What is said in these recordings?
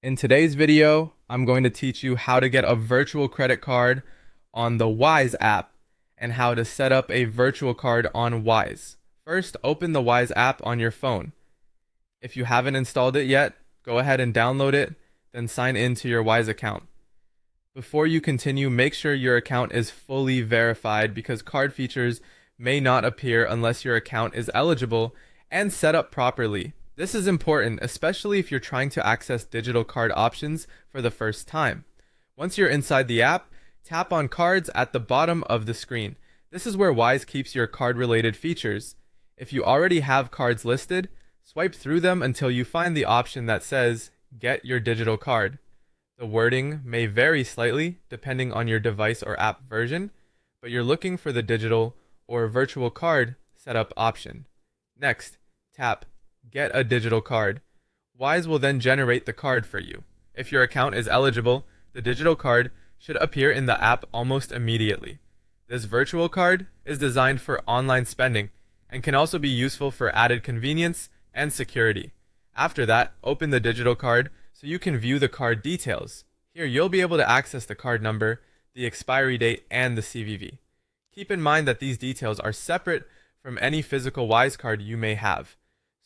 In today's video, I'm going to teach you how to get a virtual credit card on the Wise app and how to set up a virtual card on Wise. First, open the Wise app on your phone. If you haven't installed it yet, go ahead and download it, then sign in to your Wise account. Before you continue, make sure your account is fully verified because card features may not appear unless your account is eligible and set up properly. This is important, especially if you're trying to access digital card options for the first time. Once you're inside the app, tap on Cards at the bottom of the screen. This is where Wise keeps your card-related features. If you already have cards listed, swipe through them until you find the option that says Get your digital card. The wording may vary slightly depending on your device or app version, but you're looking for the digital or virtual card setup option. Next, tap Get a digital card. Wise will then generate the card for you. If your account is eligible, the digital card should appear in the app almost immediately. This virtual card is designed for online spending and can also be useful for added convenience and security. After that, open the digital card so you can view the card details. Here you'll be able to access the card number, the expiry date, and the CVV. Keep in mind that these details are separate from any physical Wise card you may have,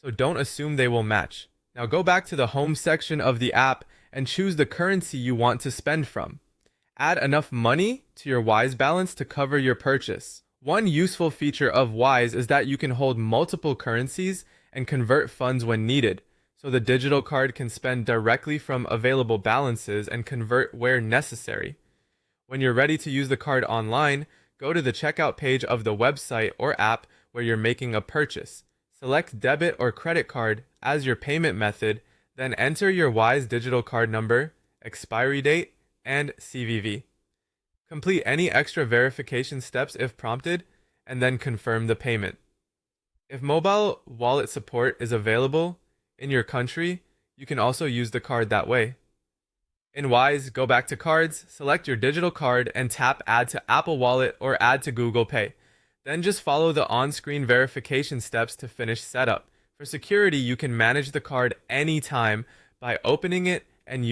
so don't assume they will match. Now go back to the home section of the app and choose the currency you want to spend from. Add enough money to your Wise balance to cover your purchase. One useful feature of Wise is that you can hold multiple currencies and convert funds when needed, so the digital card can spend directly from available balances and convert where necessary. When you're ready to use the card online, go to the checkout page of the website or app where you're making a purchase. Select debit or credit card as your payment method, then enter your Wise digital card number, expiry date, and CVV. Complete any extra verification steps if prompted, and then confirm the payment. If mobile wallet support is available in your country, you can also use the card that way. In Wise, go back to Cards, select your digital card, and tap Add to Apple Wallet or Add to Google Pay. Then just follow the on-screen verification steps to finish setup. For security, you can manage the card anytime by opening it and